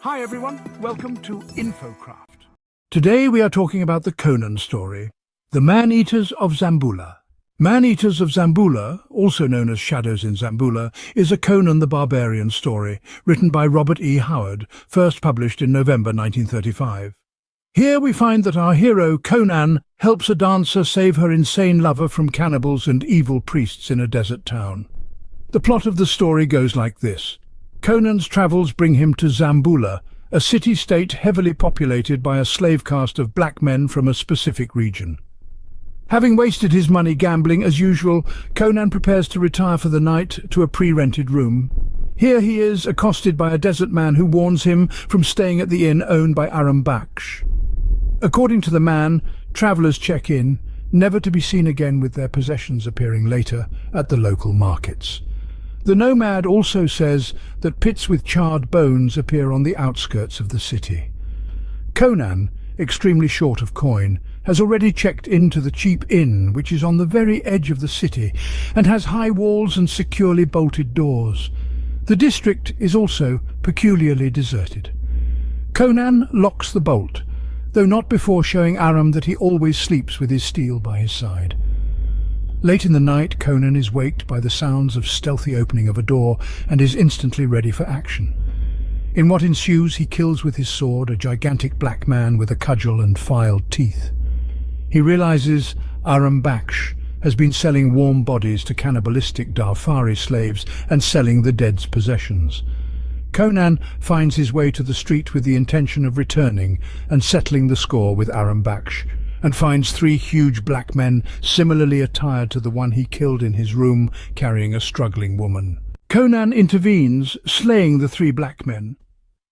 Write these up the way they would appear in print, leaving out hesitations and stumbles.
Hi everyone, welcome to Infocraft. Today we are talking about the Conan story, The Man-Eaters of Zamboula. Man-Eaters of Zamboula, also known as Shadows in Zamboula, is a Conan the Barbarian story, written by Robert E. Howard, first published in November 1935. Here we find that our hero, Conan, helps a dancer save her insane lover from cannibals and evil priests in a desert town. The plot of the story goes like this. Conan's travels bring him to Zamboula, a city-state heavily populated by a slave caste of black men from a specific region. Having wasted his money gambling as usual, Conan prepares to retire for the night to a pre-rented room. Here he is accosted by a desert man who warns him from staying at the inn owned by Aram Baksh. According to the man, travellers check in, never to be seen again, with their possessions appearing later at the local markets. The nomad also says that pits with charred bones appear on the outskirts of the city. Conan, extremely short of coin, has already checked into the cheap inn, which is on the very edge of the city and has high walls and securely bolted doors. The district is also peculiarly deserted. Conan locks the bolt, though not before showing Aram that he always sleeps with his steel by his side. Late in the night, Conan is waked by the sounds of stealthy opening of a door and is instantly ready for action. In what ensues, he kills with his sword a gigantic black man with a cudgel and filed teeth. He realizes Aram Baksh has been selling warm bodies to cannibalistic Darfari slaves and selling the dead's possessions. Conan finds his way to the street with the intention of returning and settling the score with Aram Baksh, and finds three huge black men similarly attired to the one he killed in his room, carrying a struggling woman. Conan intervenes, slaying the three black men.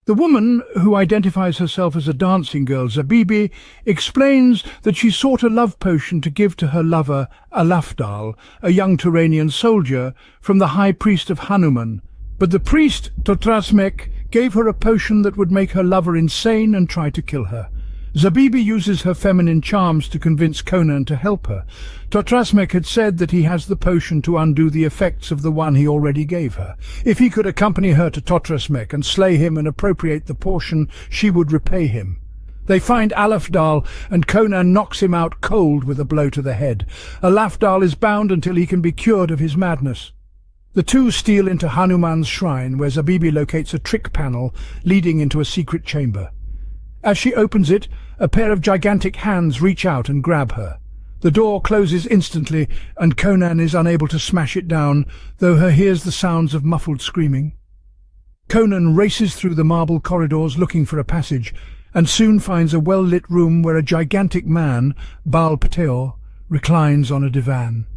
The woman, who identifies herself as a dancing girl, Zabibi, explains that she sought a love potion to give to her lover, Alafdal, a young Turanian soldier, from the high priest of Hanuman. But the priest, Totrasmek, gave her a potion that would make her lover insane and try to kill her. Zabibi uses her feminine charms to convince Conan to help her. Totrasmek had said that he has the potion to undo the effects of the one he already gave her. If he could accompany her to Totrasmek and slay him and appropriate the portion, she would repay him. They find Alafdal, and Conan knocks him out cold with a blow to the head. Alafdal is bound until he can be cured of his madness. The two steal into Hanuman's shrine, where Zabibi locates a trick panel leading into a secret chamber. As she opens it, a pair of gigantic hands reach out and grab her. The door closes instantly, and Conan is unable to smash it down, though he hears the sounds of muffled screaming. Conan races through the marble corridors looking for a passage, and soon finds a well-lit room where a gigantic man, Baal Peor, reclines on a divan.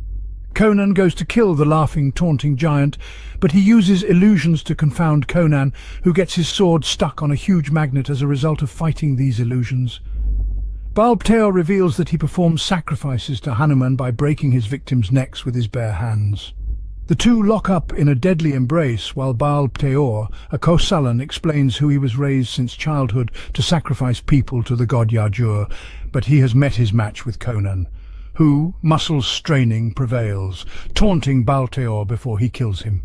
Conan goes to kill the laughing, taunting giant, but he uses illusions to confound Conan, who gets his sword stuck on a huge magnet as a result of fighting these illusions. Baal Peor reveals that he performs sacrifices to Hanuman by breaking his victims' necks with his bare hands. The two lock up in a deadly embrace while Baal Peor, a Kosalan, explains who he was raised since childhood to sacrifice people to the god Yajur, but he has met his match with Conan, who, muscles straining, prevails, taunting Baal Peor before he kills him.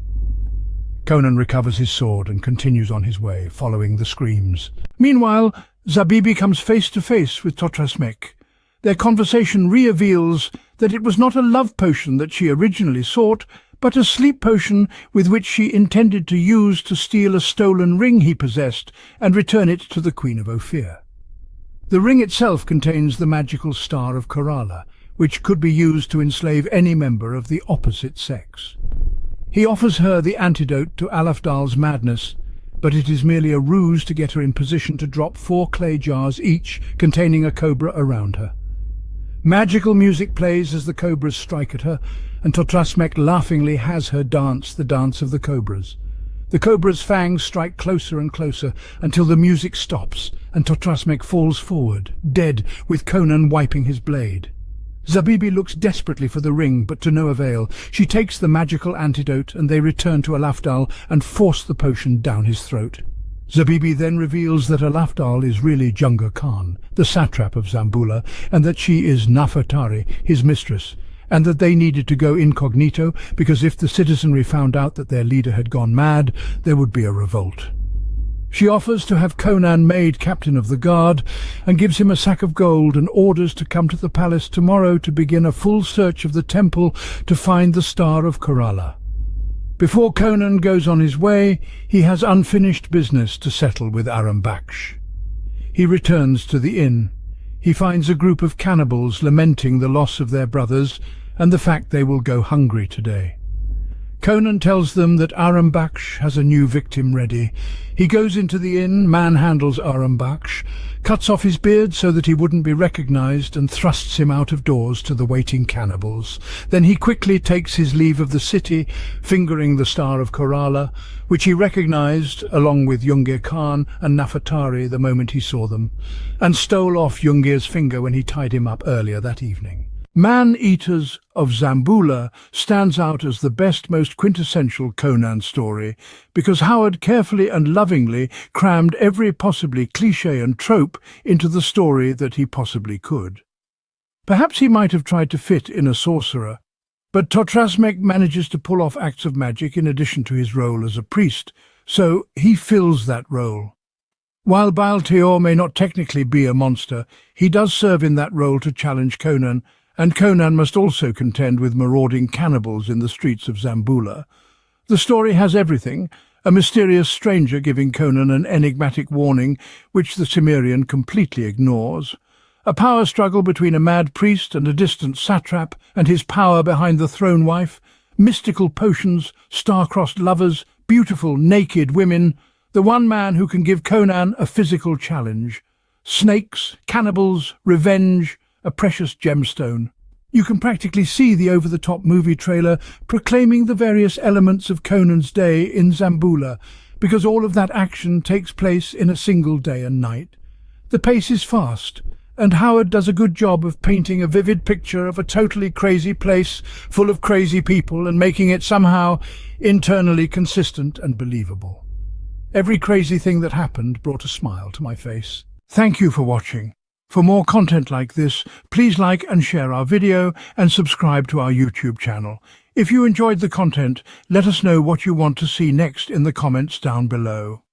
Conan recovers his sword and continues on his way, following the screams. Meanwhile, Zabibi comes face to face with Totrasmek. Their conversation reveals that it was not a love potion that she originally sought, but a sleep potion with which she intended to use to steal a stolen ring he possessed and return it to the Queen of Ophir. The ring itself contains the magical star of Kerala, which could be used to enslave any member of the opposite sex. He offers her the antidote to Alafdal's madness, but it is merely a ruse to get her in position to drop 4 clay jars each containing a cobra around her. Magical music plays as the cobras strike at her, and Totrasmek laughingly has her dance the dance of the cobras. The cobra's fangs strike closer and closer until the music stops, and Totrasmek falls forward, dead, with Conan wiping his blade. Zabibi looks desperately for the ring, but to no avail. She takes the magical antidote, and they return to Alafdal and force the potion down his throat. Zabibi then reveals that Alafdal is really Junga Khan, the satrap of Zamboula, and that she is Nafertari, his mistress, and that they needed to go incognito because if the citizenry found out that their leader had gone mad, there would be a revolt. She offers to have Conan made captain of the guard and gives him a sack of gold and orders to come to the palace tomorrow to begin a full search of the temple to find the Star of Kerala. Before Conan goes on his way, he has unfinished business to settle with Aram Baksh. He returns to the inn. He finds a group of cannibals lamenting the loss of their brothers and the fact they will go hungry today. Conan tells them that Aram Baksh has a new victim ready. He goes into the inn, manhandles Aram Baksh, cuts off his beard so that he wouldn't be recognized, and thrusts him out of doors to the waiting cannibals. Then he quickly takes his leave of the city, fingering the Star of Kerala, which he recognized along with Jungir Khan and Nafatari the moment he saw them, and stole off Jungir's finger when he tied him up earlier that evening. Man-Eaters of Zamboula stands out as the best, most quintessential Conan story because Howard carefully and lovingly crammed every possibly cliché and trope into the story that he possibly could. Perhaps he might have tried to fit in a sorcerer, but Totrasmek manages to pull off acts of magic in addition to his role as a priest, so he fills that role. While Baal Teor may not technically be a monster, he does serve in that role to challenge Conan, and Conan must also contend with marauding cannibals in the streets of Zamboula. The story has everything: a mysterious stranger giving Conan an enigmatic warning which the Cimmerian completely ignores, a power struggle between a mad priest and a distant satrap and his power behind the throne wife, mystical potions, star-crossed lovers, beautiful naked women, the one man who can give Conan a physical challenge, snakes, cannibals, revenge, a precious gemstone. You can practically see the over-the-top movie trailer proclaiming the various elements of Conan's day in Zamboula, because all of that action takes place in a single day and night. The pace is fast, and Howard does a good job of painting a vivid picture of a totally crazy place full of crazy people and making it somehow internally consistent and believable. Every crazy thing that happened brought a smile to my face. Thank you for watching. For more content like this, please like and share our video and subscribe to our YouTube channel. If you enjoyed the content, let us know what you want to see next in the comments down below.